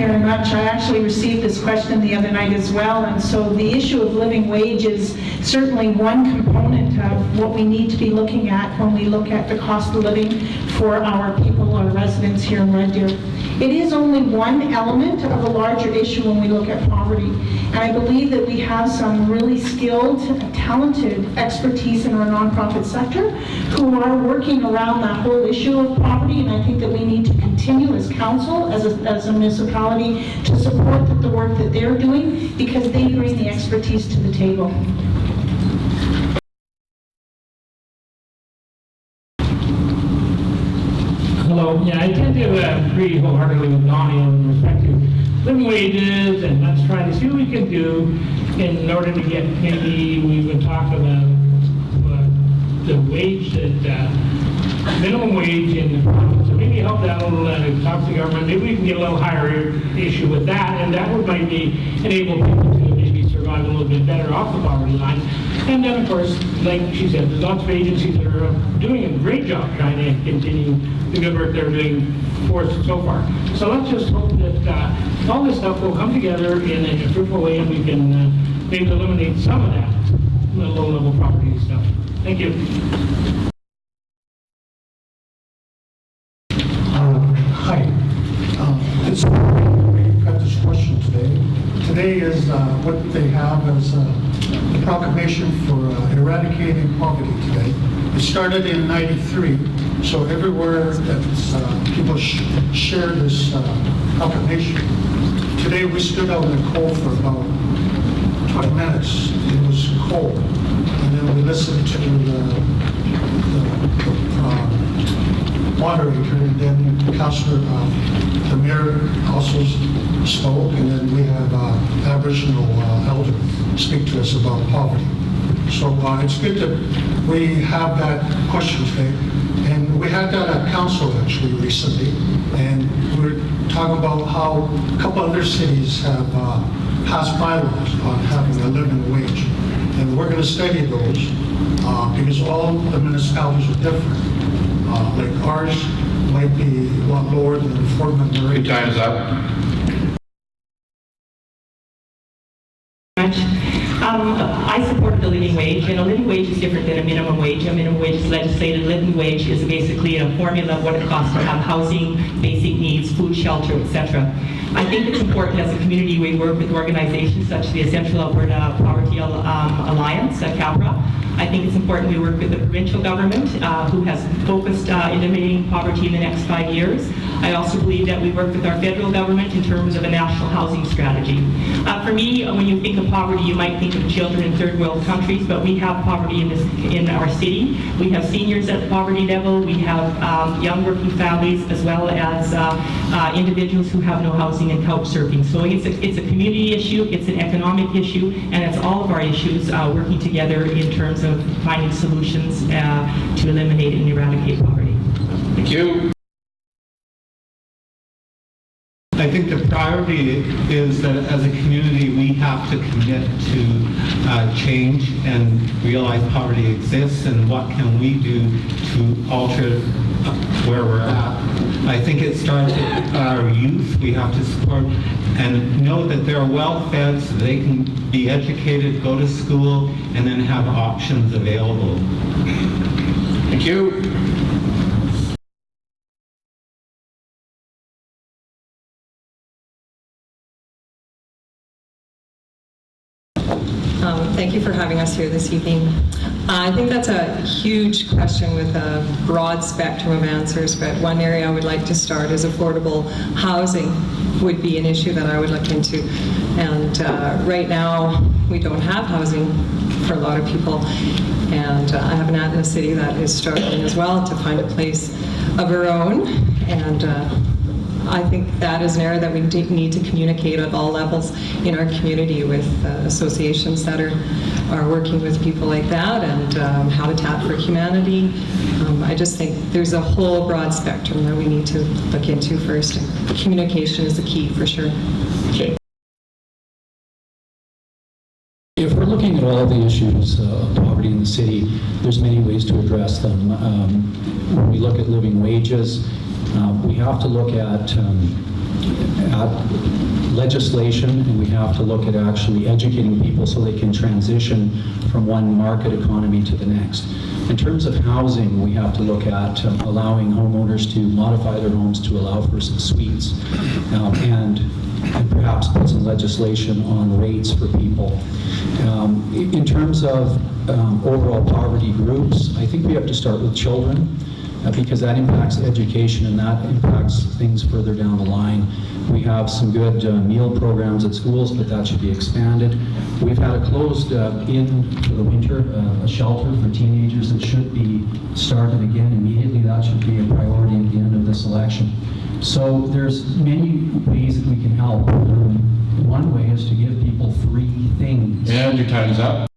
very much. I actually received this question the other night as well, and so the issue of living wage is certainly one component of what we need to be looking at when we look at the cost of living for our people, our residents here in Red Deer. It is only one element of a larger issue when we look at poverty, and I believe that we have some really skilled, talented expertise in our nonprofit sector who are working around that whole issue of poverty, and I think that we need to continue as council, as a municipality, to support the work that they're doing because they bring the expertise to the table. Hello. Yeah, I tend to agree wholeheartedly with Donnie in respect to living wages, and let's try to see what we can do in order to get, maybe we've been talking about the wage that minimum wage in the province, so maybe help that a little, talk to the government, maybe we can get a little higher issue with that, and that would maybe enable people to maybe survive a little bit better off the poverty line. And then, of course, like she said, there's lots of agencies that are doing a great job trying to continue the good work they're doing for us so far. So let's just hope that all this stuff will come together in a fruitful way, and we can maybe eliminate some of that low-level poverty stuff. Thank you. Hi. It's we've got this question today. Today is what they have as the proclamation for eradicating poverty today. It started in '93, so everywhere that people share this proclamation. Today we stood out in the cold for about 20 minutes. It was cold, and then we listened to the moderator, and then Councillor, the mayor also spoke, and then we have Aboriginal elder speak to us about poverty. So it's good that we have that question today, and we had that at council actually recently, and we're talking about how a couple other cities have passed bylaws on having a living wage, and we're going to study those because all the municipalities are different. Like ours might be a lot lower than Fort McMurray. Your time is up. I support the living wage, and a living wage is different than a minimum wage. A minimum wage is legislated. Living wage is basically a formula of what it costs to have housing, basic needs, food, shelter, etc. I think it's important as a community we work with organizations such as the Central Alberta Poverty Alliance, CAPRA. I think it's important we work with the provincial government who has focused eliminating poverty in the next 5 years. I also believe that we work with our federal government in terms of a national housing strategy. For me, when you think of poverty, you might think of children in third world countries, but we have poverty in our city. We have seniors at the poverty level. We have young working families, as well as individuals who have no housing and couch surfing. So it's a community issue, it's an economic issue, and it's all of our issues working together in terms of finding solutions to eliminate and eradicate poverty. Thank you. I think the priority is that as a community we have to commit to change and realize poverty exists, and what can we do to alter where we're at. I think it starts with our youth. We have to support and know that they're well fed so they can be educated, go to school, and then have options available. Thank you. Thank you for having us here this evening. I think that's a huge question with a broad spectrum of answers, but one area I would like to start is affordable housing would be an issue that I would look into. And right now, we don't have housing for a lot of people. And I have an aunt in the city that is struggling as well to find a place of her own. And I think that is an area that we need to communicate at all levels in our community with associations that are working with people like that, and Habitat for Humanity. I just think there's a whole broad spectrum that we need to look into first. And communication is the key for sure. Okay. If we're looking at all the issues of poverty in the city, there's many ways to address them. When we look at living wages, we have to look at at legislation, and we have to look at actually educating people so they can transition from one market economy to the next. In terms of housing, we have to look at allowing homeowners to modify their homes to allow for some suites, and perhaps put some legislation on rates for people. In terms of overall poverty groups, I think we have to start with children, because that impacts education and that impacts things further down the line. We have some good meal programs at schools, but that should be expanded. We've had a closed in for the winter, a shelter for teenagers that should be started again immediately. That should be a priority at the end of this election. So there's many ways that we can help. One way is to give people free things. And your time's up.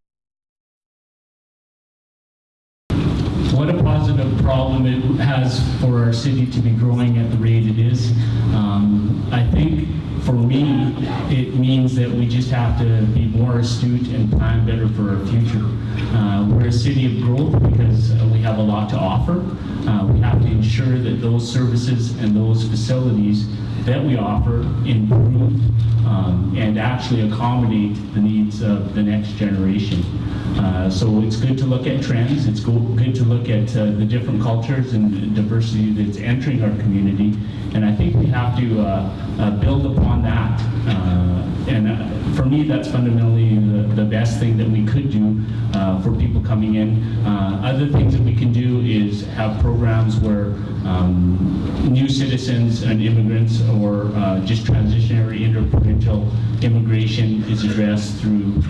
What a positive problem it has for our city to be growing at the rate it is. I think for me, it means that we just have to be more astute and plan better for our future. We're a city of growth because we have a lot to offer. We have to ensure that those services and those facilities that we offer improve and actually accommodate the needs of the next generation. So it's good to look at trends. It's good to look at the different cultures and diversity that's entering our community. And I think we have to build upon that. And for me, that's fundamentally the best thing that we could do for people coming in. Other things that we can do is have programs where new citizens and immigrants or just transitionary interprovincial immigration is addressed through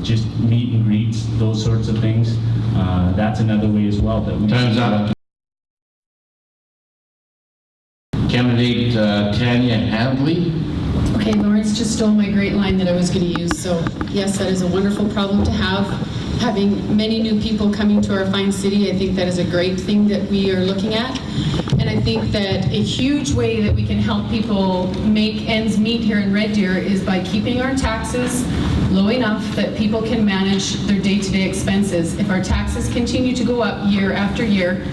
just meet and greets, those sorts of things. That's another way as well that we... Time's up. Candidate Tanya Hadley. Okay, Lawrence just stole my great line that I was going to use. So yes, that is a wonderful problem to have. Having many new people coming to our fine city, I think that is a great thing that we are looking at. And I think that a huge way that we can help people make ends meet here in Red Deer is by keeping our taxes low enough that people can manage their day-to-day expenses. If our taxes continue to go up year after year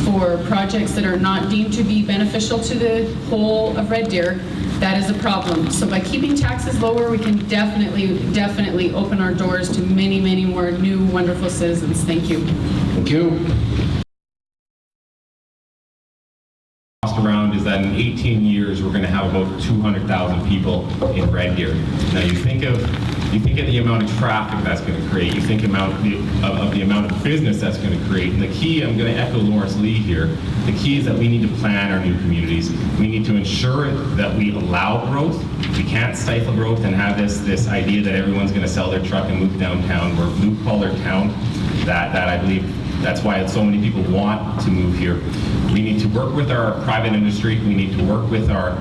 for projects that are not deemed to be beneficial to the whole of Red Deer, that is a problem. So by keeping taxes lower, we can definitely open our doors to many, many more new, wonderful citizens. Thank you. Thank you. Around is that in 18 years we're going to have about 200,000 people in Red Deer. Now you think of the amount of traffic that's going to create. You think of the amount of business that's going to create. And the key, I'm going to echo Lawrence Lee here. The key is that we need to plan our new communities. We need to ensure that we allow growth. We can't stifle growth and have this idea that everyone's going to sell their truck and move downtown. We're a blue-collar town. That I believe. That's why so many people want to move here. We need to work with our private industry. We need to work with our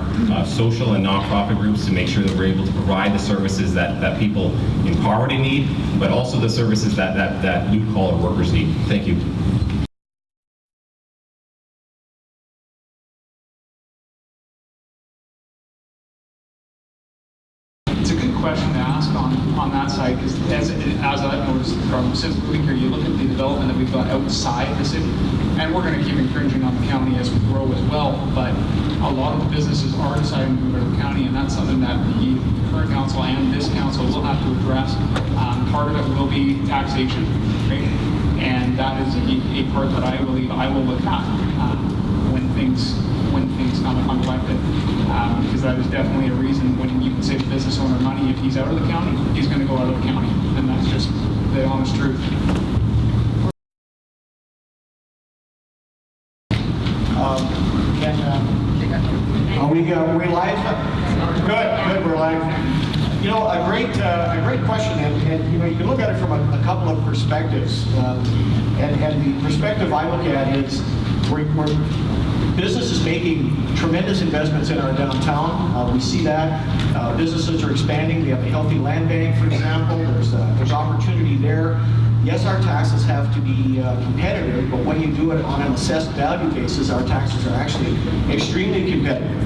social and nonprofit groups to make sure that we're able to provide the services that people in poverty need, but also the services that blue-collar workers need. Thank you. It's a good question to ask on that side, because as I've noticed from since moving here, you look at the development that we've got outside the city, and we're going to keep infringing on the county as we grow as well, but a lot of the businesses are deciding to move out of the county, and that's something that the current council and this council will have to address. Part of it will be taxation, right? And that is a part that I believe I will look at when things come unelected, because that is definitely a reason when you can save a business owner money. If he's out of the county, he's going to go out of the county, and that's just the honest truth. Are we live? Good, we're live. You know, a great question, and you know, you can look at it from a couple of perspectives. And the perspective I look at is we're business is making tremendous investments in our downtown. We see that. Businesses are expanding. We have a healthy land bank, for example. There's opportunity there. Yes, our taxes have to be competitive, but when you do it on an assessed value basis, our taxes are actually extremely competitive.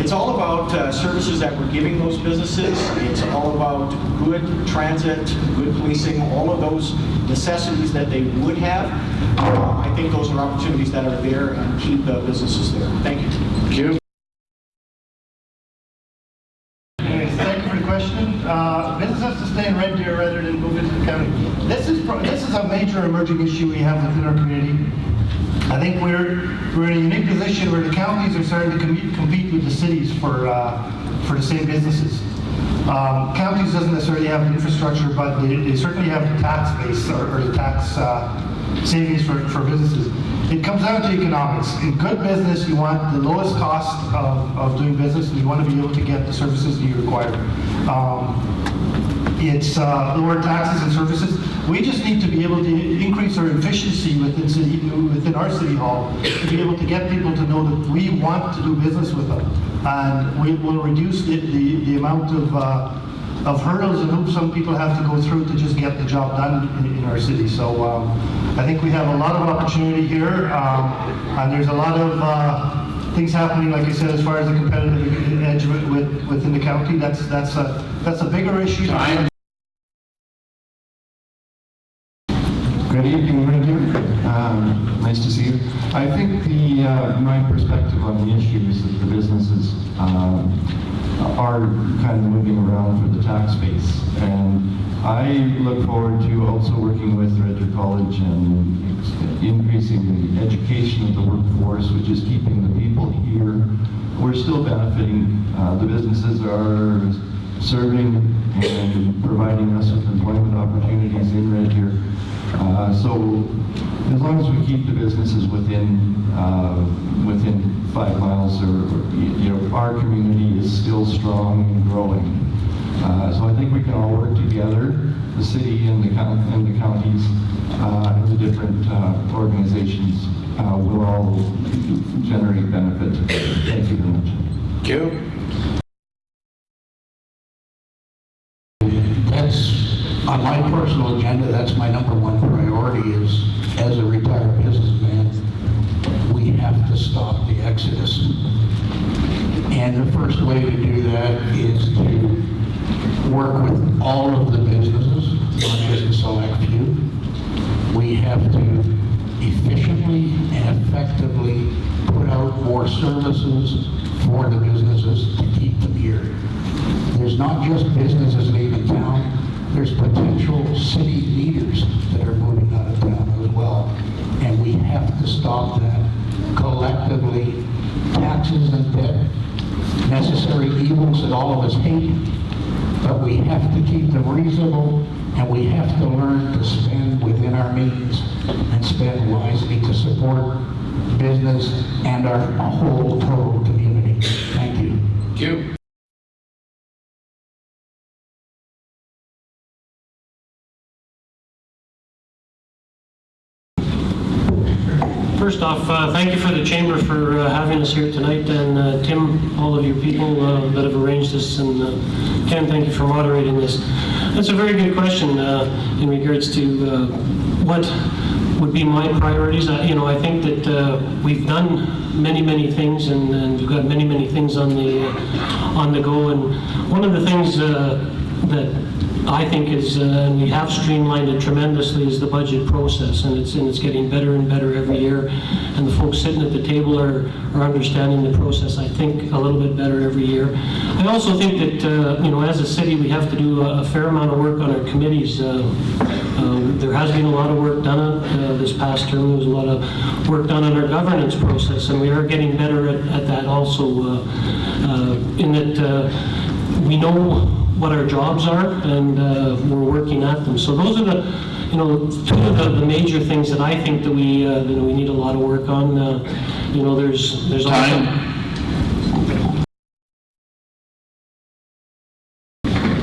It's all about services that we're giving those businesses. It's all about good transit, good policing, all of those necessities that they would have. I think those are opportunities that are there and keep the businesses there. Thank you. Thank you. question. Business has to stay in Red Deer rather than move into the county. This is a major emerging issue we have within our community. I think we're in a unique position where the counties are starting to compete with the cities for the same businesses. Counties doesn't necessarily have infrastructure, but they certainly have the tax base or the tax savings for businesses. It comes down to economics. In good business, you want the lowest cost of doing business, and you want to be able to get the services that you require. It's lower taxes and services. We just need to be able to increase our efficiency within our city hall to be able to get people to know that we want to do business with them, and we will reduce the amount of hurdles and hoops some people have to go through to just get the job done in our city. So I think we have a lot of opportunity here, and there's a lot of things happening, like I said, as far as the competitive edge within the county. That's a bigger issue. Good evening, Red Deer. Nice to see you. I think my perspective on the issue is that the businesses are kind of moving around for the tax base, and I look forward to also working with Red Deer College and increasing the education of the workforce, which is keeping the people here. We're still benefiting. The businesses are serving and providing us with employment opportunities in Red Deer. So as long as we keep the businesses within 5 miles, or our community is still strong and growing. So I think we can all work together, the city and the counties, and the different organizations will all generate benefit. Thank you very much. Thank you. On my personal agenda, that's my #1 priority is, as a retired businessman, we have to stop the exodus. And the first way to do that is to work with all of the businesses, not just a select few. We have to efficiently and effectively put out more services for the businesses to keep them here. There's not just businesses leaving town. There's potential city leaders that are moving out of town as well. And we have to stop that collectively. Taxes and debt, necessary evils that all of us hate, but we have to keep them reasonable, and we have to learn to spend within our means and spend wisely to support business and our whole total community. Thank you. Thank you. First off, thank you for the Chamber for having us here tonight, and Tim, all of you people that have arranged this, and Ken, thank you for moderating this. That's a very good question in regards to what would be my priorities. I think that we've done many things, and we've got many things on the go, and one of the things that I think is, and we have streamlined it tremendously, is the budget process, and it's getting better and better every year, and the folks sitting at the table are understanding the process, I think, a little bit better every year. I also think that, as a city, we have to do a fair amount of work on our committees. There has been a lot of work done this past term. There was a lot of work done on our governance process, and we are getting better at that also, in that we know what our jobs are, and we're working at them. So those are the, two of the major things that I think that we need a lot of work on. There's also.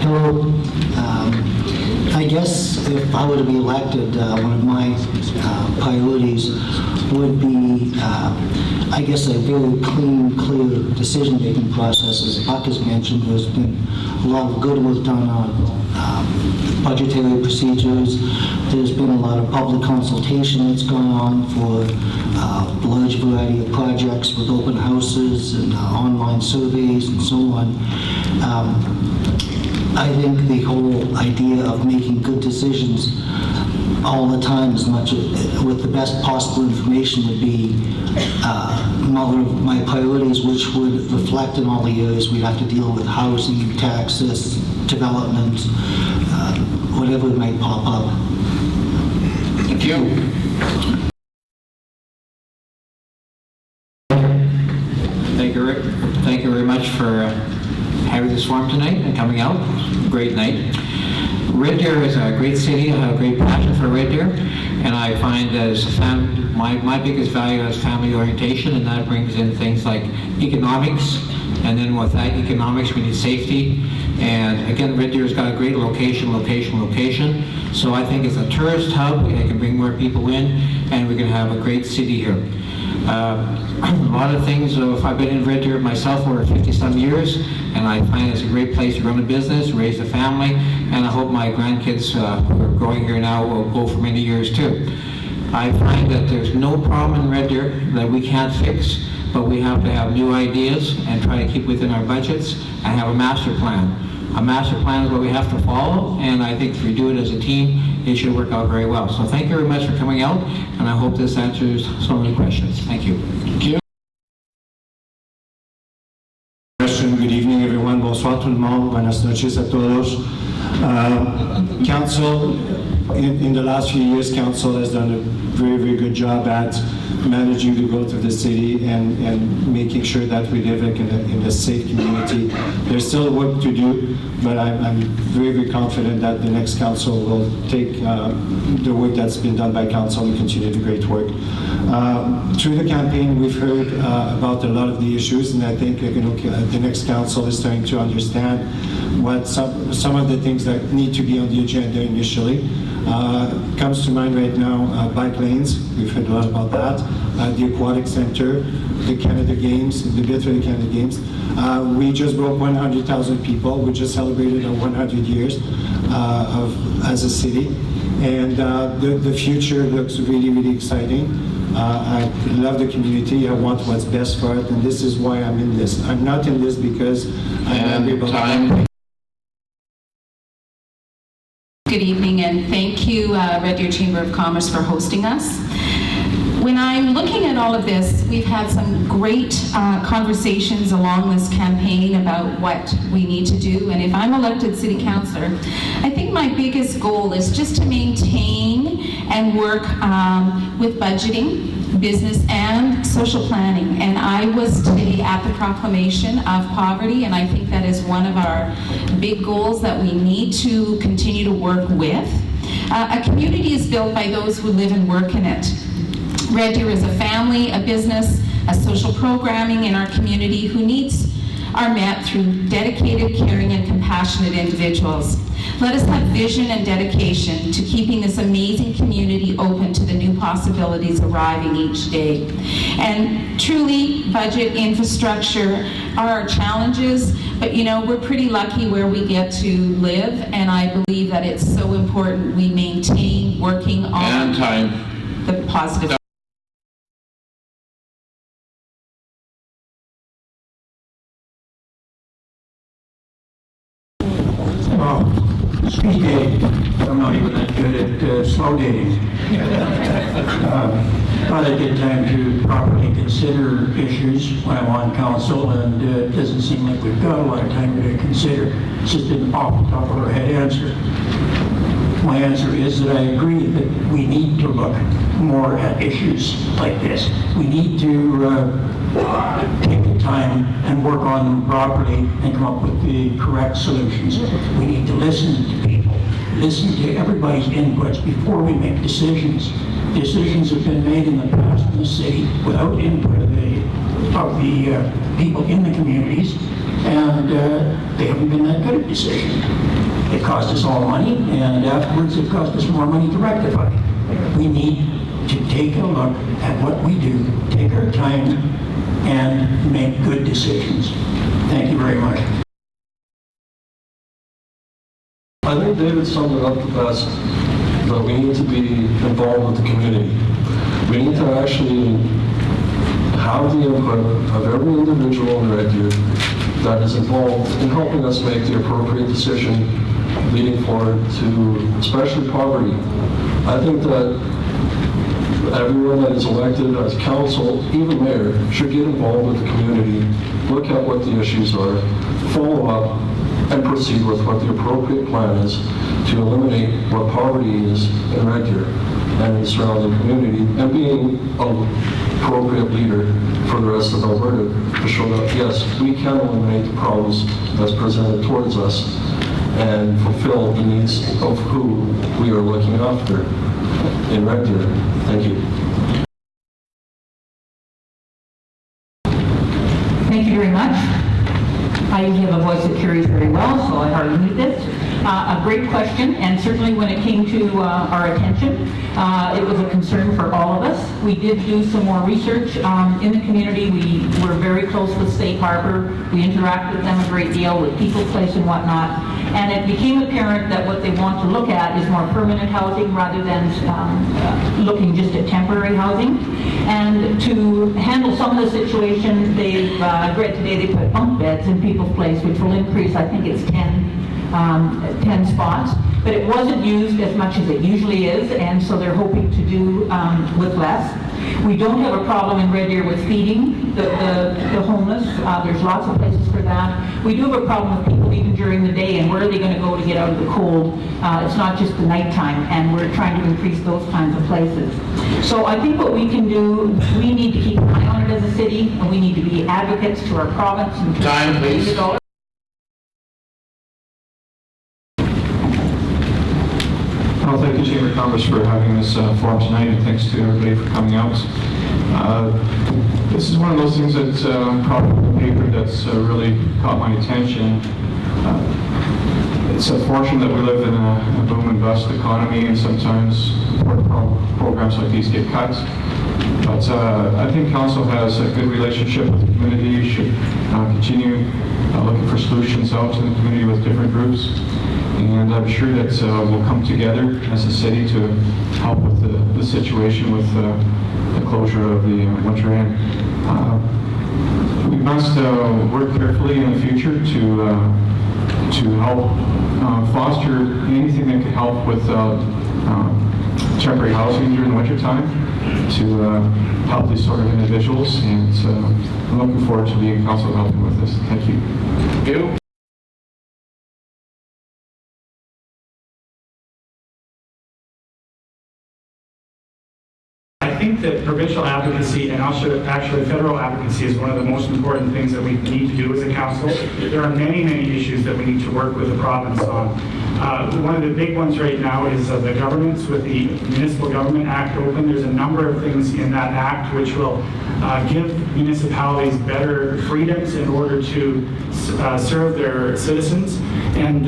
Hello. I guess if I were to be elected, one of my priorities would be, I guess, a very clean, clear decision-making process. As Buck has mentioned, there's been a lot of good work done on budgetary procedures. There's been a lot of public consultation that's gone on for a large variety of projects with open houses and online surveys and so on. I think the whole idea of making good decisions all the time as much with the best possible information would be my priorities, which would reflect in all the areas we'd have to deal with: housing, taxes, development, whatever might pop up. Thank you. Thank you, Rick. Thank you very much for having this forum tonight and coming out. Great night. Red Deer is a great city. I have a great passion for Red Deer, and I find that as my biggest value is family orientation, and that brings in things like economics, and then with that economics we need safety. And again, Red Deer's got a great location. So I think it's a tourist hub. It can bring more people in, and we can have a great city here. A lot of things, I've been in Red Deer myself for 50-some years, and I find it's a great place to run a business, raise a family, and I hope my grandkids who are growing here now will go for many years too. I find that there's no problem in Red Deer that we can't fix, but we have to have new ideas and try to keep within our budgets and have a master plan. A master plan is what we have to follow, and I think if we do it as a team, it should work out very well. So thank you very much for coming out, and I hope this answers some of the questions. Thank you. Good evening, everyone. Bonsoir tout le monde. Buenas noches a todos. Council, in the last few years, Council has done a very, very good job at managing the growth of the city and making sure that we live in a safe community. There's still work to do, but I'm very, very confident that the next council will take the work that's been done by council and continue the great work. Through the campaign, we've heard about a lot of the issues, and I think the next council is starting to understand what some of the things that need to be on the agenda initially. Comes to mind right now, bike lanes. We've heard a lot about that. The Aquatic Center, the Canada Games, the bid for the Canada Games. We just broke 100,000 people. We just celebrated our 100 years as a city. And the future looks really, really exciting. I love the community. I want what's best for it, and this is why I'm in this. I'm not in this because I'm angry about time. Good evening, and thank you, Red Deer Chamber of Commerce, for hosting us. When I'm looking at all of this, we've had some great conversations along this campaign about what we need to do, and if I'm elected city councillor, I think my biggest goal is just to maintain and work with budgeting, business, and social planning. And I was today at the proclamation of poverty, and I think that is one of our big goals that we need to continue to work with. A community is built by those who live and work in it. Red Deer is a family, a business, a social programming in our community who needs are met through dedicated, caring, and compassionate individuals. Let us have vision and dedication to keeping this amazing community open to the new possibilities arriving each day. And truly, budget, infrastructure are our challenges, but we're pretty lucky where we get to live, and I believe that it's so important we maintain working on the positive. Speed dating. I'm not even that good at slow dating. Thought I'd get time to properly consider issues when I'm on council, and it doesn't seem like we've got a lot of time to consider. It's just an off the top of our head answer. My answer is that I agree that we need to look more at issues like this. We need to take the time and work on them properly and come up with the correct solutions. We need to listen to people, listen to everybody's inputs before we make decisions. Decisions have been made in the past in the city without input of the people in the communities, and they haven't been that good at decisions. It cost us all money, and afterwards it cost us more money to rectify. We need to take a look at what we do, take our time, and make good decisions. Thank you very much. I think David summed it up the best, that we need to be involved with the community. We need to actually have the input of every individual in Red Deer that is involved in helping us make the appropriate decision leading forward to especially poverty. I think that everyone that is elected as council, even mayor, should get involved with the community, look at what the issues are, follow up, and proceed with what the appropriate plan is to eliminate what poverty is in Red Deer and in the surrounding community, and being an appropriate leader for the rest of Alberta to show that, yes, we can eliminate the problems that's presented towards us and fulfill the needs of who we are looking after in Red Deer. Thank you. Thank you very much. I usually have a voice that carries very well, so I hardly need this. A great question, and certainly when it came to our attention, it was a concern for all of us. We did do some more research in the community. We were very close with Safe Harbor. We interacted with them a great deal with People Place and whatnot, and it became apparent that what they want to look at is more permanent housing rather than looking just at temporary housing. And to handle some of the situation, they've read today they put bunk beds in People's Place, which will increase, I think it's 10 spots, but it wasn't used as much as it usually is, and so they're hoping to do with less. We don't have a problem in Red Deer with feeding the homeless. There's lots of places for that. We do have a problem with people even during the day, and where are they going to go to get out of the cold? It's not just the nighttime, and we're trying to increase those kinds of places. So I think what we can do, we need to keep an eye on it as a city, and we need to be advocates to our province. And Time, please. Well, thank you, Chamber of Commerce, for having this forum tonight, and thanks to everybody for coming out. This is one of those things that's probably in the paper that's really caught my attention. It's unfortunate that we live in a boom and bust economy, and sometimes important programs like these get cut. But I think Council has a good relationship with the community, should continue looking for solutions out to the community with different groups. And I'm sure that we'll come together as a city to help with the situation with the closure of the Winter Inn. We must work carefully in the future to help foster anything that could help with temporary housing during the winter time to help these sort of individuals. And I'm looking forward to being council helping with this. Thank you. Thank you. I think that provincial advocacy and also actually federal advocacy is one of the most important things that we need to do as a council. There are many, many issues that we need to work with the province on. One of the big ones right now is the governments with the Municipal Government Act open. There's a number of things in that act which will give municipalities better freedoms in order to serve their citizens. And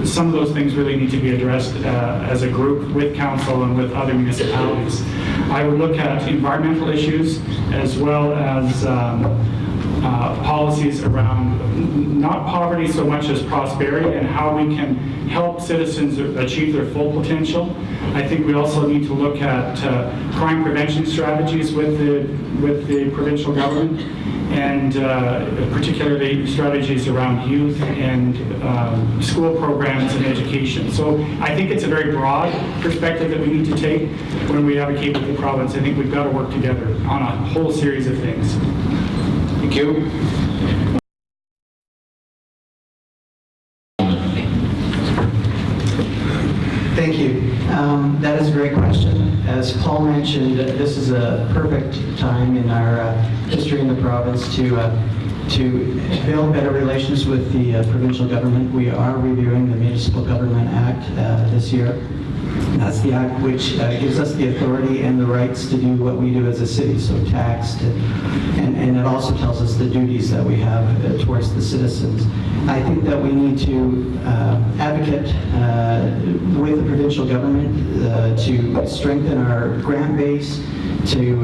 some of those things really need to be addressed as a group with council and with other municipalities. I would look at environmental issues as well as policies around not poverty so much as prosperity and how we can help citizens achieve their full potential. I think we also need to look at crime prevention strategies with the provincial government, and particularly strategies around youth and school programs and education. So I think it's a very broad perspective that we need to take when we advocate with the province. I think we've got to work together on a whole series of things. Thank you. Thank you. That is a great question. As Paul mentioned, this is a perfect time in our history in the province to build better relations with the provincial government. We are reviewing the Municipal Government Act this year. That's the act which gives us the authority and the rights to do what we do as a city, so taxed, and it also tells us the duties that we have towards the citizens. I think that we need to advocate with the provincial government to strengthen our grant base, to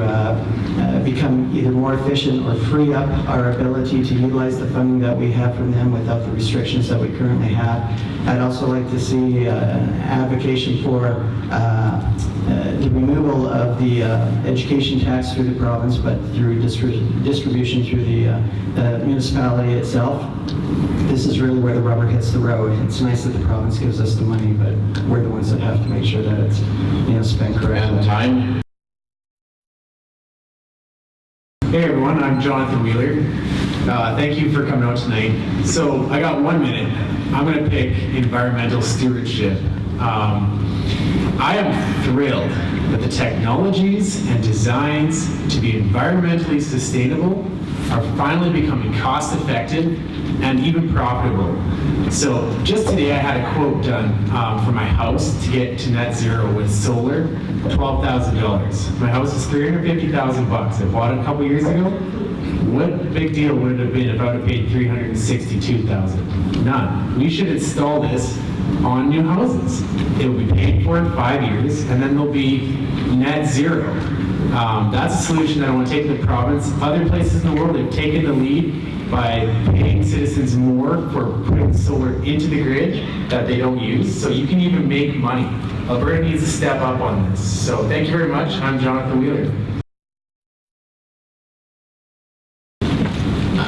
become either more efficient or free up our ability to utilize the funding that we have from them without the restrictions that we currently have. I'd also like to see an advocation for the removal of the education tax through the province, but through distribution through the municipality itself. This is really where the rubber hits the road. It's nice that the province gives us the money, but we're the ones that have to make sure that it's spent correctly. And time. Hey everyone, I'm Jonathan Wheeler. Thank you for coming out tonight. So I got 1 minute. I'm going to pick environmental stewardship. I am thrilled that the technologies and designs to be environmentally sustainable are finally becoming cost effective and even profitable. So just today I had a quote done for my house to get to net zero with solar, $12,000. My house is $350,000 bucks. I bought it a couple years ago. What big deal would it have been if I would have paid $362,000? None. We should install this on new houses. It will be paid for in 5 years, and then they'll be net zero. That's a solution that I want to take to the province. Other places in the world have taken the lead by paying citizens more for putting solar into the grid that they don't use, so you can even make money. Alberta needs to step up on this. So thank you very much. I'm Jonathan Wheeler.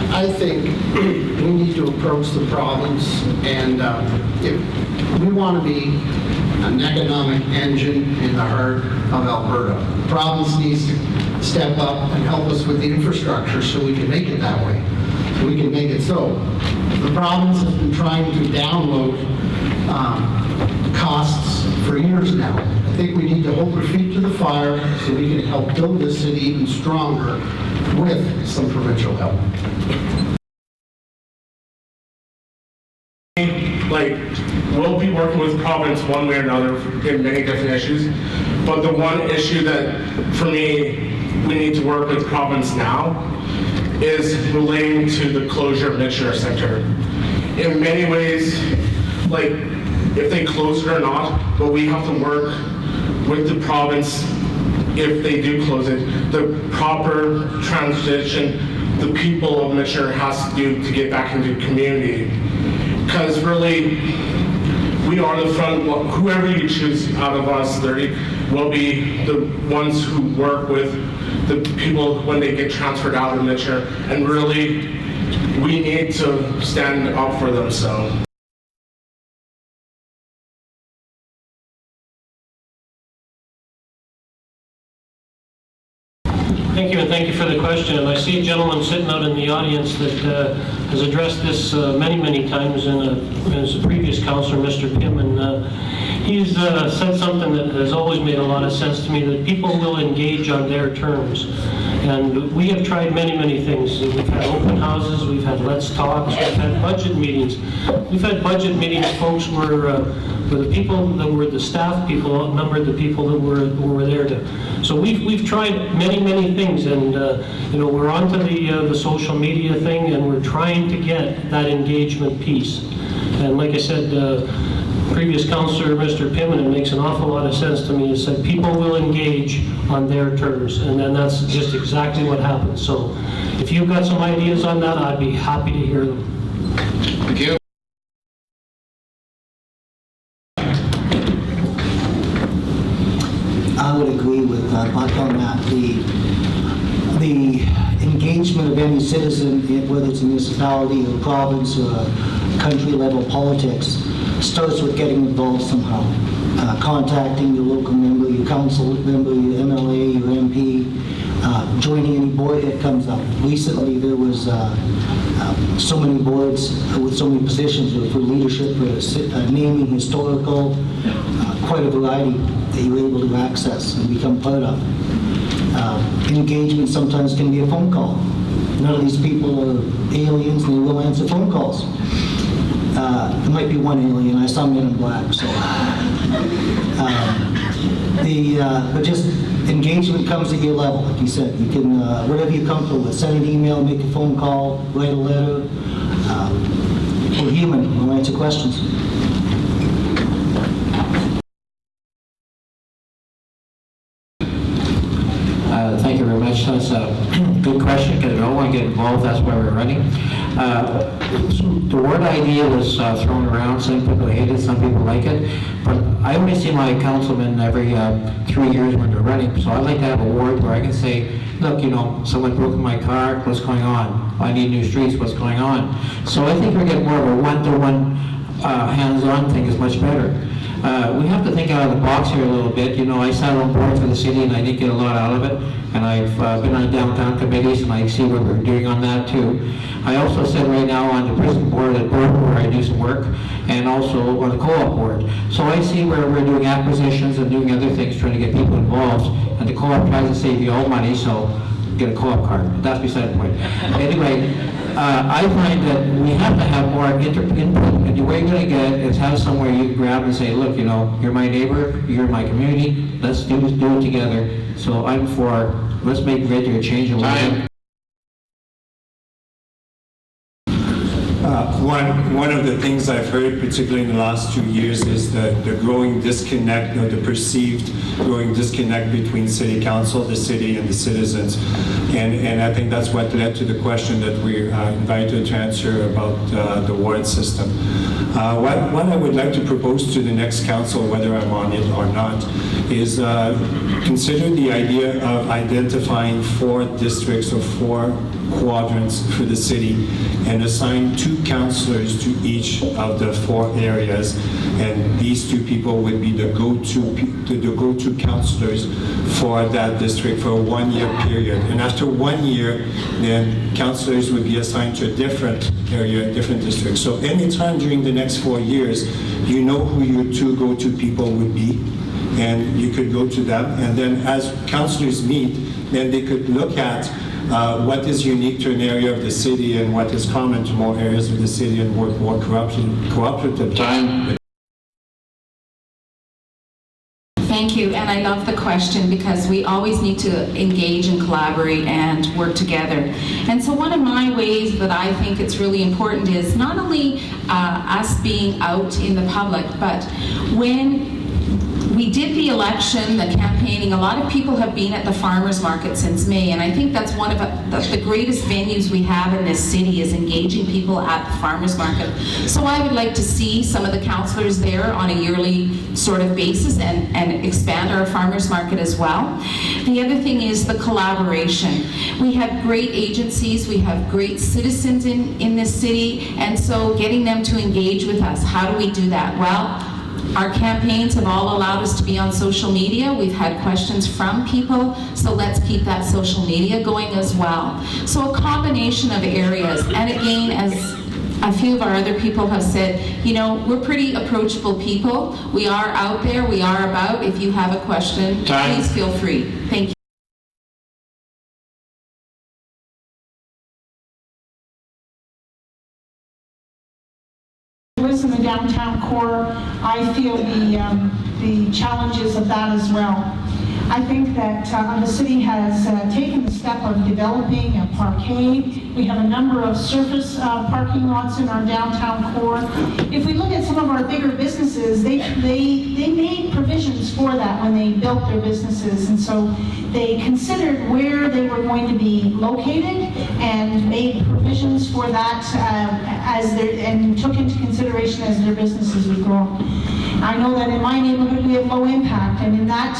I think we need to approach the province, and if we want to be an economic engine in the heart of Alberta, the province needs to step up and help us with the infrastructure so we can make it that way. So we can make it so. The province has been trying to download costs for years now. I think we need to hold our feet to the fire so we can help build this city even stronger with some provincial help. Like, we'll be working with the province one way or another in many different issues, but the one issue that, for me, we need to work with the province now is relating to the closure of Mitchell Center. In many ways, like, if they close it or not, but we have to work with the province if they do close it, the proper transition the people of Mitchell has to do to get back into the community. Because really, we are the front, whoever you choose out of us 30 will be the ones who work with the people when they get transferred out of Mitchell, and really, we need to stand up for them, so. Thank you, and thank you for the question. And I see a gentleman sitting out in the audience that has addressed this many, many times as a previous councillor, Mr. Pym, and he's said something that has always made a lot of sense to me, that people will engage on their terms. And we have tried many, many things. We've had open houses, we've had Let's Talks, we've had budget meetings. We've had budget meetings, folks, where the people that were the staff people outnumbered the people that were there to. So we've tried many, many things, and you know, we're onto the social media thing, and we're trying to get that engagement piece. And like I said, previous councillor, Mr. Pym, and it makes an awful lot of sense to me, is that people will engage on their terms, and then that's just exactly what happens. So if you've got some ideas on that, I'd be happy to hear them. Thank you. I would agree with Buck on that. The engagement of any citizen, whether it's a municipality or a province or a country level politics, starts with getting involved somehow. Contacting your local member, your council member, your MLA, your MP, joining any board that comes up. Recently there was so many boards with so many positions for leadership, for naming, historical, quite a variety that you're able to access and become part of. Engagement sometimes can be a phone call. None of these people are aliens and they will answer phone calls. There might be one alien, I saw Men in Black, so. But just engagement comes at your level, like you said. You can, whatever you're comfortable with, send an email, make a phone call, write a letter. We're human, we'll answer questions. Thank you very much. That's a good question, because we all want to get involved. That's why we're running. Some the word idea was thrown around. Some people hate it, some people like it. But I only see my councilman every 3 years when they're running. So I'd like to have a ward where I can say, look, you know, someone broke in my car, what's going on? I need new streets, what's going on? So I think we're getting more of a one-to-one hands-on thing is much better. We have to think out of the box here a little bit. You know, I sat on board for the city and I didn't get a lot out of it. And I've been on downtown committees and I see what we're doing on that too. I also sit right now on the prison board at Bourne where I do some work, and also on the co-op board. So I see where we're doing acquisitions and doing other things, trying to get people involved. And the co-op tries to save you all money, so get a co-op card. But that's beside the point. Anyway, I find that we have to have more input, and the way you're going to get it is have somewhere you can grab and say, look, you know, you're my neighbor, you're in my community, let's do it together. So I'm for, let's make Red Deer change a little bit. One of the things I've heard, particularly in the last 2 years, is the growing disconnect, or the perceived growing disconnect between city council, the city, and the citizens. And I think that's what led to the question that we're invited to answer about the ward system. What I would like to propose to the next council, whether I'm on it or not, is consider the idea of identifying 4 districts or 4 quadrants for the city and assign 2 councillors to each of the 4 areas, and these 2 people would be the go-to councillors for that district for a 1-year period. And after 1 year, then councillors would be assigned to a different area, a different district. So anytime during the next 4 years, you know who your 2 go-to people would be, and you could go to them, and then as councillors meet, then they could look at what is unique to an area of the city and what is common to more areas of the city, and work more cooperative. Time. Thank you, and I love the question because we always need to engage and collaborate and work together. And so one of my ways that I think it's really important is not only us being out in the public, but when we did the election, the campaigning, a lot of people have been at the farmers market since May, and I think that's one of the greatest venues we have in this city is engaging people at the farmers market. So I would like to see some of the councillors there on a yearly sort of basis and expand our farmers market as well. The other thing is the collaboration. We have great agencies, we have great citizens in this city, and so getting them to engage with us. How do we do that? Well, our campaigns have all allowed us to be on social media. We've had questions from people, so let's keep that social media going as well. So a combination of areas, and again, as a few of our other people have said, you know, we're pretty approachable people. We are out there, we are about. If you have a question, please feel free. Thank you. In the downtown core, I feel the challenges of that as well. I think that the city has taken the step of developing a parkade. We have a number of surface parking lots in our downtown core. If we look at some of our bigger businesses, they made provisions for that when they built their businesses, and so they considered where they were going to be located and made provisions for that and took into consideration as their businesses would grow. I know that in my neighborhood we have low impact, and in that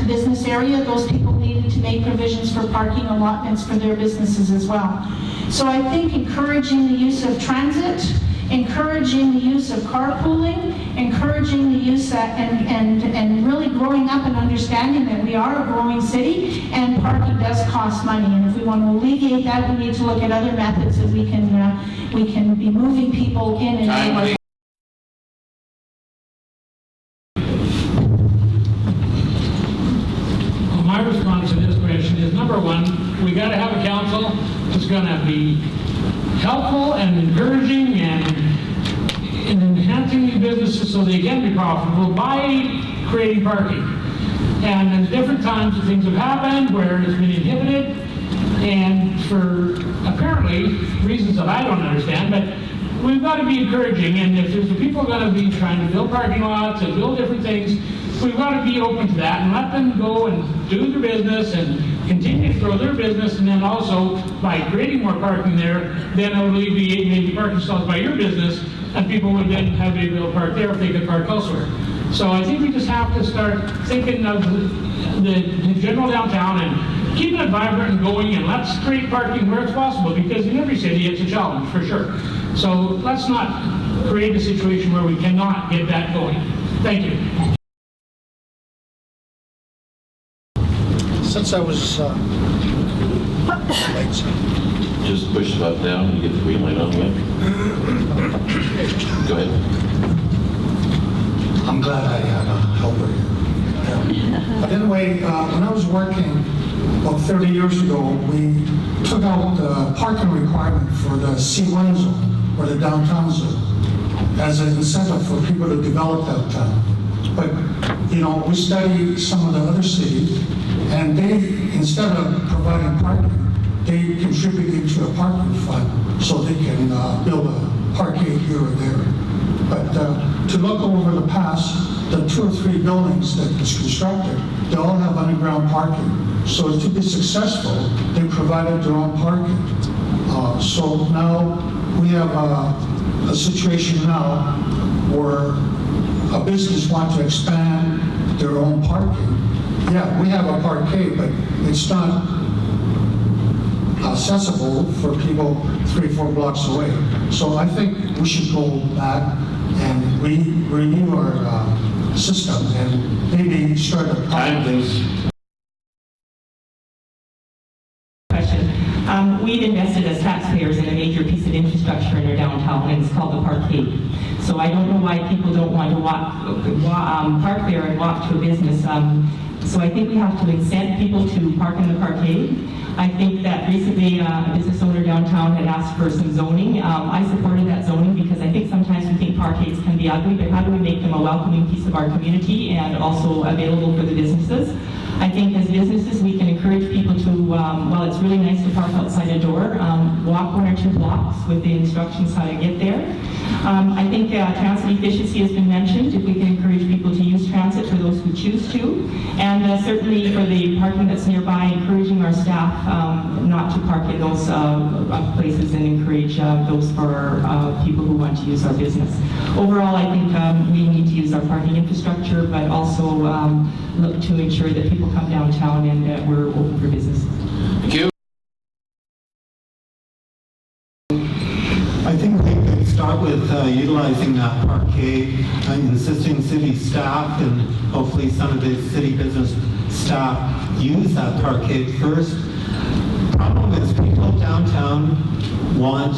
business area, those people needed to make provisions for parking allotments for their businesses as well. So I think encouraging the use of transit, encouraging the use of carpooling, encouraging the use and really growing up and understanding that we are a growing city and parking does cost money. And if we want to alleviate that, we need to look at other methods that we can be moving people in and out. My response to this question is, number one, we got to have a council that's going to be helpful and encouraging and enhancing these businesses so they can be profitable by creating parking. And there's different times that things have happened where it's been inhibited, and for apparently reasons that I don't understand, but we've got to be encouraging. And if there's people going to be trying to build parking lots and build different things, we've got to be open to that and let them go and do their business and continue to grow their business, and then also by creating more parking there, then it would alleviate maybe parking stalls by your business, and people would then have to be able to park there if they could park elsewhere. So I think we just have to start thinking of the general downtown and keeping it vibrant and going, and let's create parking where it's possible, because in every city it's a challenge for sure. So let's not create a situation where we cannot get that going. Thank you. Since I was Just push the button down and you get the green light on again. Go ahead. I'm glad I have a helper here. But anyway, when I was working about 30 years ago, we took out the parking requirement for the C1 zone, or the downtown zone, as an incentive for people to develop downtown. But, you know, we study some of the other cities, and they, instead of providing parking, they contributed to a parking fund so they can build a parkade here or there. But to look over the past, the 2 or 3 buildings that was constructed, they all have underground parking. So to be successful, they provided their own parking. So now we have a situation now where a business wants to expand their own parking. Yeah, we have a parkade, but it's not accessible for people 3 or 4 blocks away. So I think we should go back and renew our system and maybe start a Time, please. We've invested as taxpayers in a major piece of infrastructure in our downtown, and it's called the parkade. So I don't know why people don't want to park there and walk to a business. So I think we have to incent people to park in the parkade. I think that recently a business owner downtown had asked for some zoning. I supported that zoning because I think sometimes we think parkades can be ugly, but how do we make them a welcoming piece of our community and also available for the businesses? I think as businesses we can encourage people to, while it's really nice to park outside a door, walk 1 or 2 blocks with the instructions how to get there. I think transit efficiency has been mentioned. If we can encourage people to use transit for those who choose to, and certainly for the parking that's nearby, encouraging our staff not to park in those places and encourage those for people who want to use our business. Overall, I think we need to use our parking infrastructure, but also look to ensure that people come downtown and that we're open for business. Thank you. I think we could start with utilizing that parkade and insisting city staff and hopefully some of the city business staff use that parkade first. Problem is people downtown want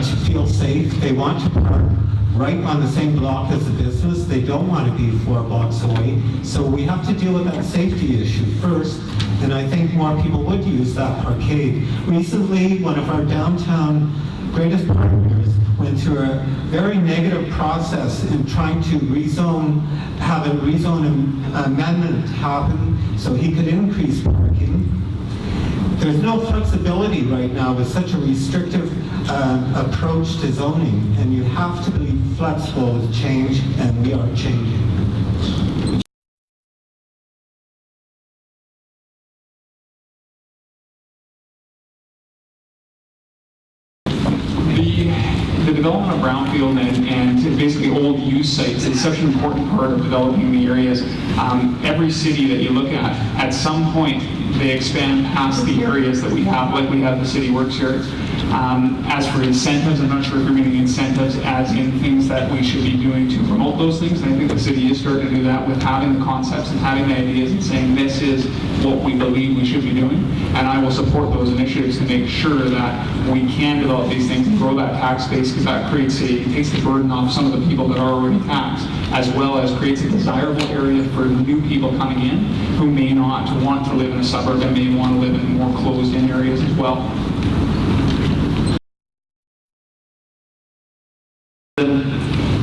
to feel safe. They want to park right on the same block as the business. They don't want to be 4 blocks away. So we have to deal with that safety issue first. And I think more people would use that parkade. Recently, one of our downtown greatest partners went through a very negative process in trying to have a rezone amendment happen so he could increase parking. There's no flexibility right now with such a restrictive approach to zoning, and you have to be flexible with change, and we are changing. The development of brownfield and basically old use sites is such an important part of developing the areas. Every city that you look at some point, they expand past the areas that we have, like we have the City Works here. As for incentives, I'm not sure if you're meaning incentives as in things that we should be doing to promote those things. And I think the city is starting to do that with having the concepts and having the ideas and saying this is what we believe we should be doing. And I will support those initiatives to make sure that we can develop these things and grow that tax base, because that takes the burden off some of the people that are already taxed, as well as creates a desirable area for new people coming in who may not want to live in a suburb and may want to live in more closed-in areas as well.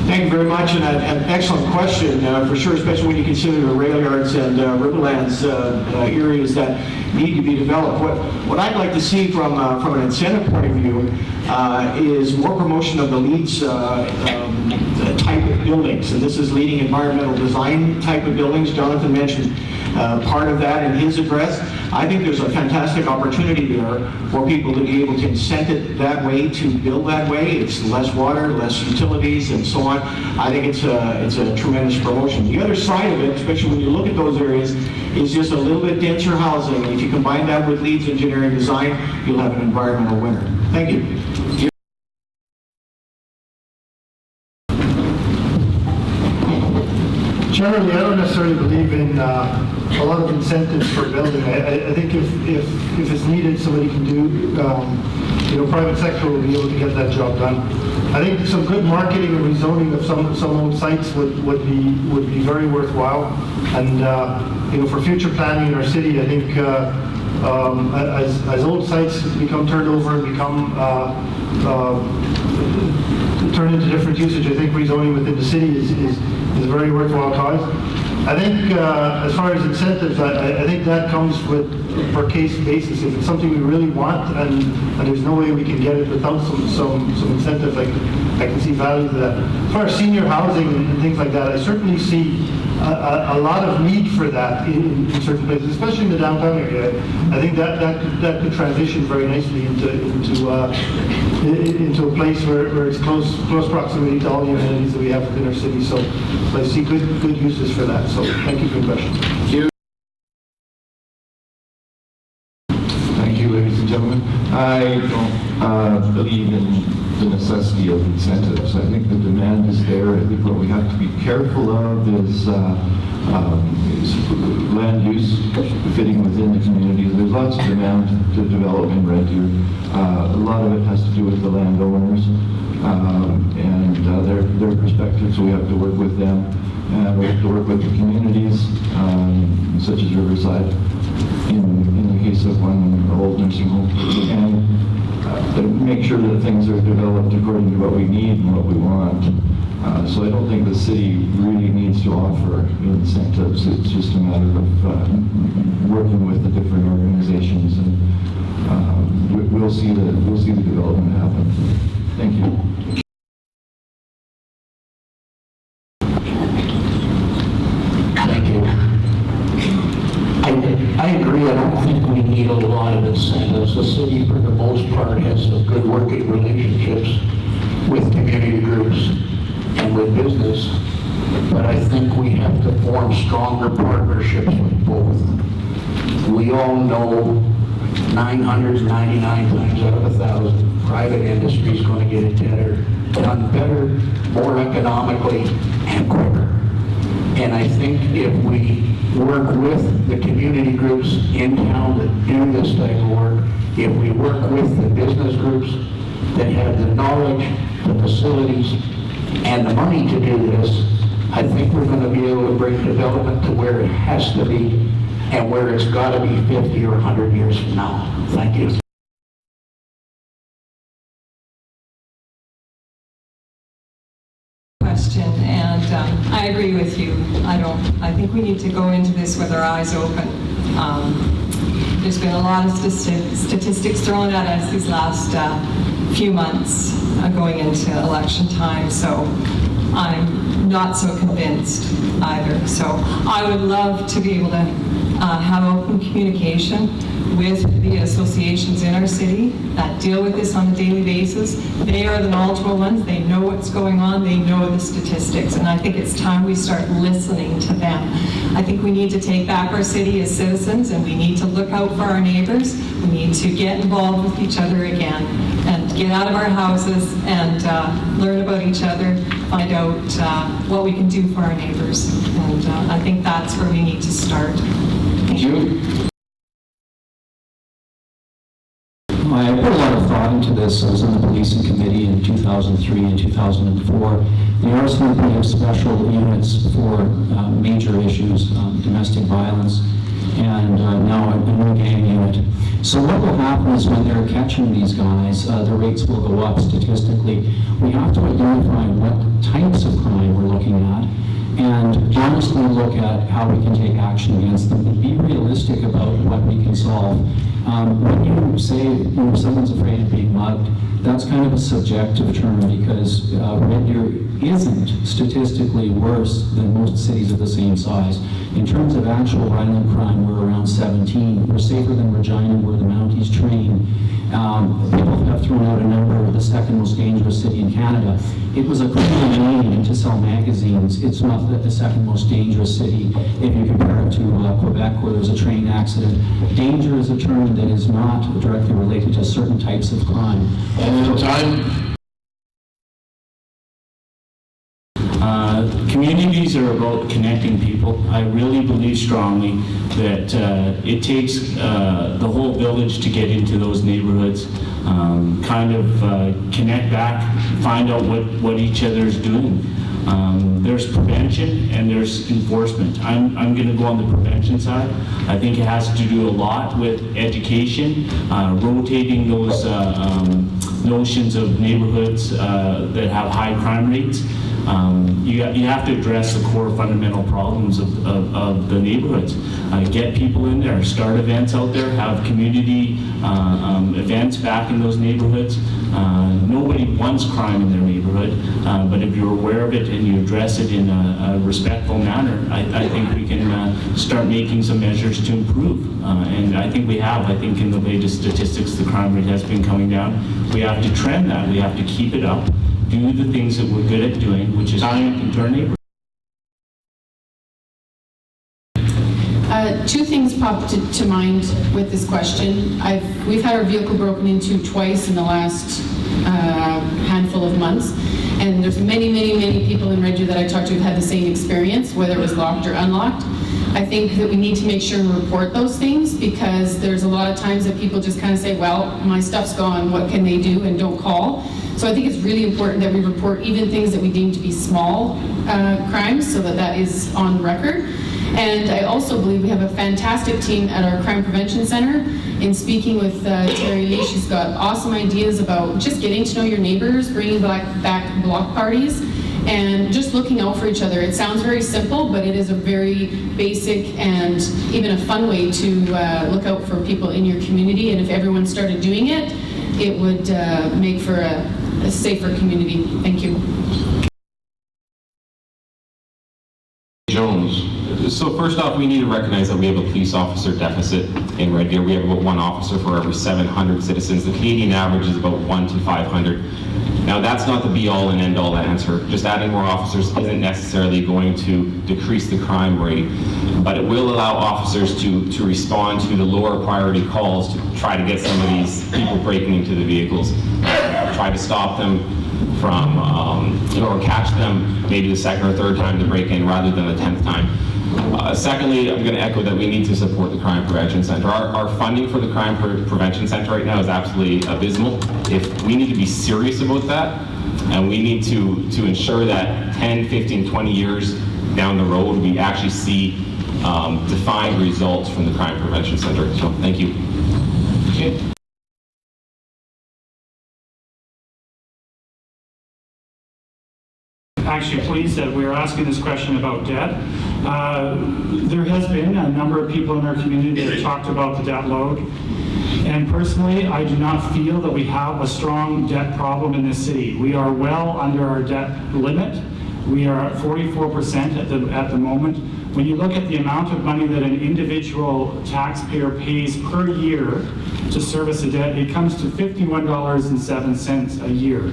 Thank you very very much, and an excellent question for sure, especially when you consider the rail yards and riverlands areas that need to be developed. What I'd like to see from an incentive point of view is more promotion of the LEEDs type of buildings, and this is leading environmental design type of buildings. Jonathan mentioned part of that in his address. I think there's a fantastic opportunity there for people to be able to incent it that way, to build that way. It's less water, less utilities, and so on. I think it's a tremendous promotion. The other side of it, especially when you look at those areas, is just a little bit denser housing. If you combine that with LEEDs engineering design, you'll have an environmental winner. Thank you. Generally, I don't necessarily believe in a lot of incentives for building. I think if it's needed, somebody can do, private sector will be able to get that job done. I think some good marketing and rezoning of some old sites would be very worthwhile. And for future planning in our city, I think as old sites become turned over and become turn into different usage, I think rezoning within the city is a very worthwhile cause. I think as far as incentives, I think that comes with per case basis. If it's something we really want and there's no way we can get it without some incentive, I can see value to that. As far as senior housing and things like that, I certainly see a lot of need for that in certain places, especially in the downtown area. I think that could transition very nicely into a place where it's close proximity to all the amenities that we have within our city. So I see good uses for that. So thank you for the question. Thank you, ladies and gentlemen. I don't believe in the necessity of incentives. I think the demand is there. I think what we have to be careful of is land use fitting within the community. There's lots of demand to develop in Red Deer. A lot of it has to do with the landowners and their perspectives, so we have to work with them. And we have to work with the communities, such as Riverside, in the case of one old nursing home, and make sure that things are developed according to what we need and what we want. So I don't think the city really needs to offer incentives. It's just a matter of working with the different organizations, and we'll see the development happen. Thank you. I agree. I don't think we need a lot of incentives. The city, for the most part, has some good working relationships with community groups and with business. But I think we have to form stronger partnerships with both. We all know 999 times out of 1,000, private industry is going to get it done better, more economically, and quicker. And I think if we work with the community groups in town that do this type of work, if we work with the business groups that have the knowledge, the facilities, and the money to do this, I think we're going to be able to bring development to where it has to be and where it's got to be 50 or 100 years from now. Thank you. Question, and I agree with you. I think we need to go into this with our eyes open. There's been a lot of statistics thrown at us these last few months going into election time, so I'm not so convinced either. So I would love to be able to have open communication with the associations in our city that deal with this on a daily basis. They are the knowledgeable ones. They know what's going on. They know the statistics. And I think it's time we start listening to them. I think we need to take back our city as citizens, and we need to look out for our neighbors. We need to get involved with each other again and get out of our houses and learn about each other, find out what we can do for our neighbors. And I think that's where we need to start. Thank you. I put a lot of thought into this. I was on the policing committee in 2003 and 2004. The RSVP have special units for major issues, domestic violence, and now a new gang unit. So what will happen is when they're catching these guys, the rates will go up statistically. We have to identify what types of crime we're looking at and honestly look at how we can take action against them and be realistic about what we can solve. When you say someone's afraid of being mugged, that's kind of a subjective term because Red Deer isn't statistically worse than most cities of the same size. In terms of actual violent crime, we're around 17. We're safer than Regina, where the Mounties train. People have thrown out a number, the second most dangerous city in Canada. It was a criminal name to sell magazines. It's not the second most dangerous city if you compare it to Quebec, where there's a train accident. Danger is a term that is not directly related to certain types of crime. Communities are about connecting people. I really believe strongly that it takes the whole village to get into those neighborhoods, connect back, find out what each other is doing. There's prevention and there's enforcement. I'm going to go on the prevention side. I think it has to do a lot with education, rotating those notions of neighborhoods that have high crime rates. You have to address the core fundamental problems of the neighborhoods. Get people in there, start events out there, have community events back in those neighborhoods. Nobody wants crime in their neighborhood, but if you're aware of it and you address it in a respectful manner, I think we can start making some measures to improve. And I think we have. I think in the latest statistics, the crime rate has been coming down. We have to trend that. We have to keep it up. Do the things that we're good at doing, which is tying into our neighborhood. Two things popped to mind with this question. We've had our vehicle broken into twice in the last handful of months, and there's many people in Red Deer that I talked to who've had the same experience, whether it was locked or unlocked. I think that we need to make sure and report those things because there's a lot of times that people just kind of say, well, my stuff's gone, what can they do, and don't call. So I think it's really important that we report even things that we deem to be small crimes so that is on record. And I also believe we have a fantastic team at our Crime Prevention Center. In speaking with Terry Lee, she's got awesome ideas about just getting to know your neighbors, bringing back block parties, and just looking out for each other. It sounds very simple, but it is a very basic and even a fun way to look out for people in your community. And if everyone started doing it, it would make for a safer community. Thank you. Jones. So first off, we need to recognize that we have a police officer deficit in Red Deer. We have about one officer for every 700 citizens. The Canadian average is about 1 to 500. Now that's not the be-all and end-all answer. Just adding more officers isn't necessarily going to decrease the crime rate, but it will allow officers to respond to the lower priority calls to try to get some of these people breaking into the vehicles, try to stop them from, or catch them maybe the second or third time to break in rather than the 10th time. Secondly, I'm going to echo that we need to support the Crime Prevention Center. Our funding for the Crime Prevention Center right now is absolutely abysmal. If we need to be serious about that, and we need to ensure that 10, 15, 20 years down the road, we actually see defined results from the Crime Prevention Center. So, thank you. Okay. Actually pleased that we're asking this question about debt. There has been a number of people in our community that have talked about the debt load. And personally, I do not feel that we have a strong debt problem in this city. We are well under our debt limit. We are at 44% at the moment. When you look at the amount of money that an individual taxpayer pays per year to service a debt, it comes to $51.07 a year.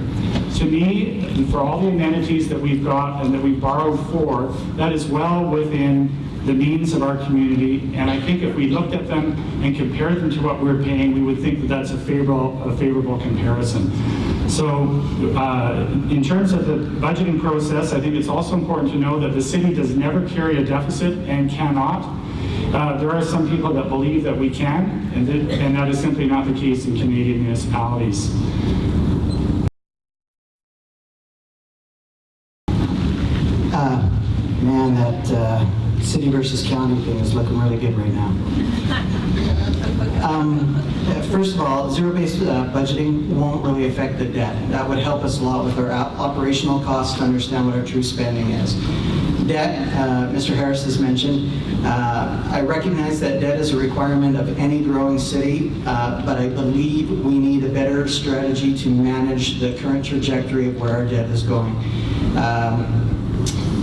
To me, for all the amenities that we've got and that we've borrowed for, that is well within the means of our community, and I think if we looked at them and compared them to what we're paying, we would think that that's a favorable comparison. So in terms of the budgeting process, I think it's also important to know that the city does never carry a deficit and cannot. There are some people that believe that we can, and that is simply not the case in Canadian municipalities. city versus county thing is looking really good right now. First of all, zero-based budgeting won't really affect the debt. That would help us a lot with our operational costs to understand what our true spending is. Debt, Mr. Harris has mentioned, I recognize that debt is a requirement of any growing city, but I believe we need a better strategy to manage the current trajectory of where our debt is going.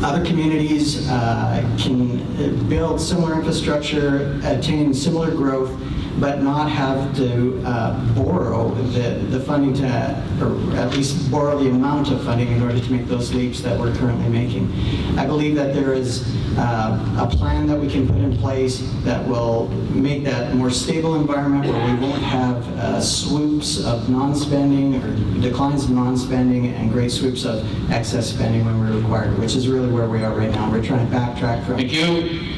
Other communities can build similar infrastructure, attain similar growth, but not have to borrow the funding or at least borrow the amount of funding in order to make those leaps that we're currently making. I believe that there is a plan that we can put in place that will make that a more stable environment where we won't have swoops of non-spending or declines of non-spending and great swoops of excess spending when we're required, which is really where we are right now. We're trying to backtrack from. Thank you.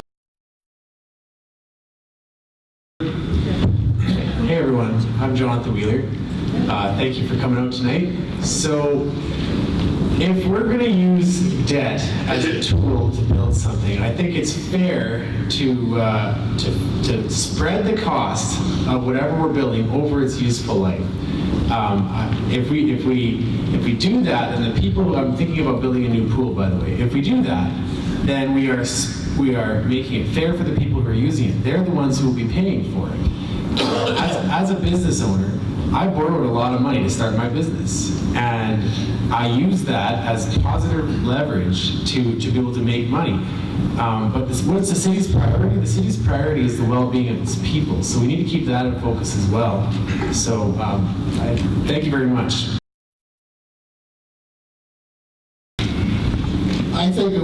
Hey everyone, I'm Jonathan Wheeler. Thank you for coming out tonight. So, if we're going to use debt as a tool to build something, I think it's fair to spread the cost of whatever we're building over its useful life. If we do that, and the people, I'm thinking about building a new pool, by the way. If we do that, then we are making it fair for the people who are using it. They're the ones who will be paying for it. As a business owner, I borrowed a lot of money to start my business, and I use that as positive leverage to be able to make money. But what's the city's priority? The city's priority is the well-being of its people, so we need to keep that in focus as well. So thank you very much. I think it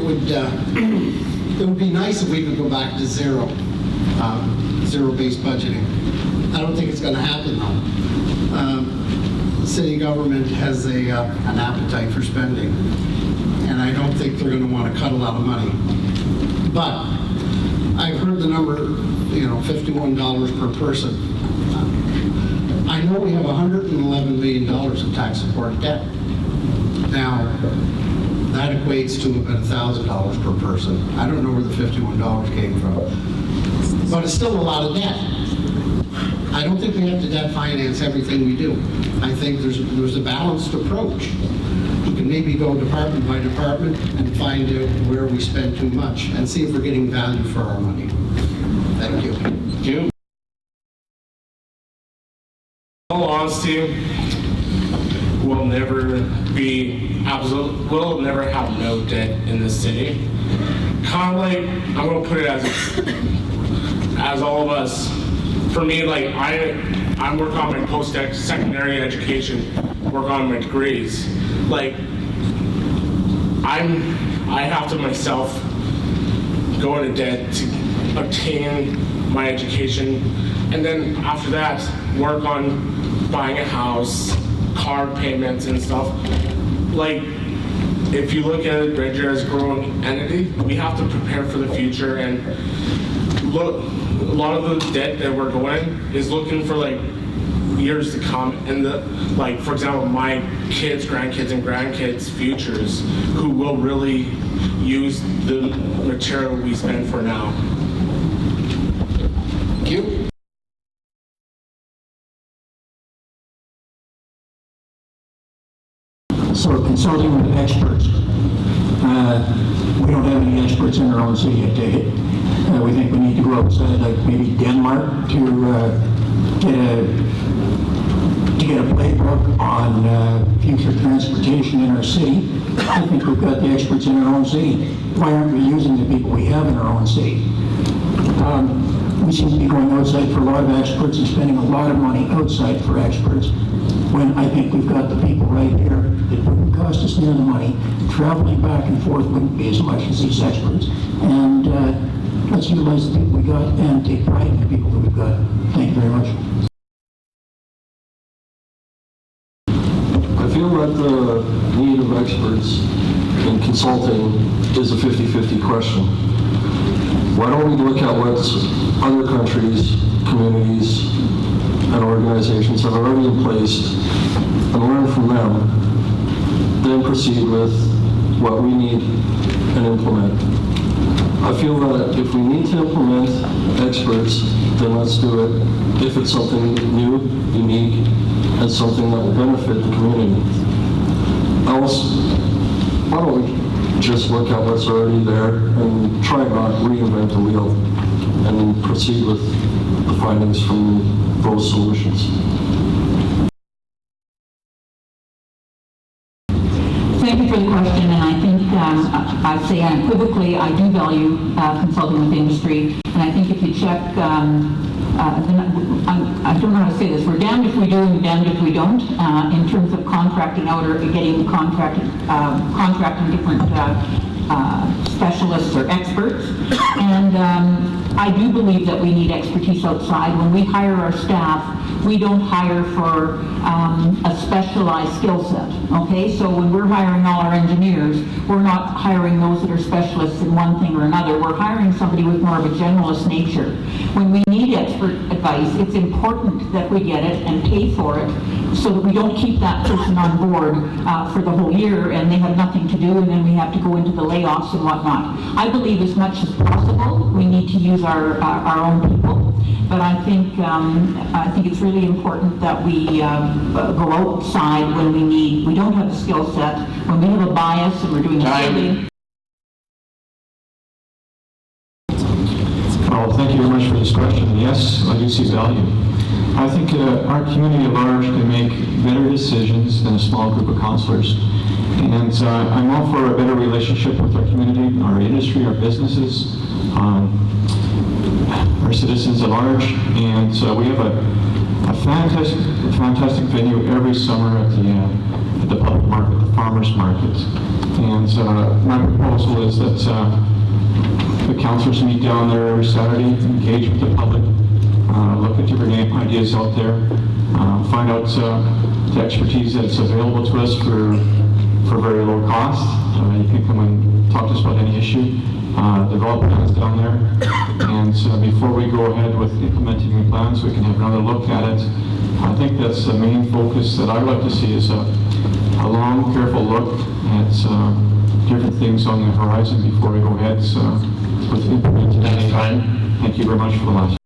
would be nice if we could go back to zero-based budgeting. I don't think it's going to happen though. City government has an appetite for spending, and I don't think they're going to want to cut a lot of money. But I've heard the number, $51 per person. I know we have $111 million of tax support debt. Now, that equates to about $1,000 per person. I don't know where the $51 came from, but it's still a lot of debt. I don't think we have to debt finance everything we do. I think there's a balanced approach. We can maybe go department by department and find out where we spend too much and see if we're getting value for our money. Thank you. Thank you. In all honesty, we'll never have no debt in this city. Kind of like, I'm gonna put it as all of us. For me, like I'm working on my post-secondary education, work on my degrees. Like I have to myself go into debt to obtain my education, and then after that, work on buying a house, car payments and stuff. Like, if you look at it, Red Deer as a growing entity, we have to prepare for the future, and look, a lot of the debt that we're going is looking for like years to come, and like for example, my kids, grandkids, and grandkids' futures, who will really use the material we spend for now. Thank you. So consulting with experts. We don't have any experts in our own city, I take it. We think we need to go outside, like maybe Denmark, to get a playbook on future transportation in our city. I think we've got the experts in our own city. Why aren't we using the people we have in our own city? We seem to be going outside for a lot of experts and spending a lot of money outside for experts, when I think we've got the people right here. It wouldn't cost us near the money. Traveling back and forth wouldn't be as much as these experts. And let's utilize the people we got and take pride in the people that we've got. Thank you very much. I feel that the need of experts in consulting is a 50-50 question. Why don't we look at what other countries, communities, and organizations have already in place and learn from them, then proceed with what we need and implement. I feel that if we need to implement experts, then let's do it. If it's something new, unique, and something that will benefit the community. Else, why don't we just look at what's already there and try not reinvent the wheel and proceed with the findings from those solutions. Thank you for the question, and I think I say unequivocally I do value consulting with industry, and I think if you check, I don't know how to say this, we're damned if we do and damned if we don't in terms of contracting out or getting contracting different specialists or experts, and I do believe that we need expertise outside. When we hire our staff, we don't hire for a specialized skill set, okay? So when we're hiring all our engineers, we're not hiring those that are specialists in one thing or another. We're hiring somebody with more of a generalist nature. When we need expert advice, it's important that we get it and pay for it so that we don't keep that person on board for the whole year and they have nothing to do and then we have to go into the layoffs and whatnot. I believe as much as possible we need to use our own people, but I think it's really important that we go outside when we don't have the skill set, when we have a bias and we're doing a survey. Well, thank you very much for this question. Yes, I do see value. I think our community at large can make better decisions than a small group of councillors. And I'm all for a better relationship with our community, our industry, our businesses, our citizens at large. And we have a fantastic venue every summer at the public market, the farmers market. And my proposal is that the councillors meet down there every Saturday, engage with the public, look at different ideas out there, find out the expertise that's available to us for very low cost. You can come and talk to us about any issue, develop plans down there, and before we go ahead with implementing the plans, we can have another look at it. I think that's the main focus that I'd like to see is a long, careful look at different things on the horizon before we go ahead with implementing. Thank you very much for the last.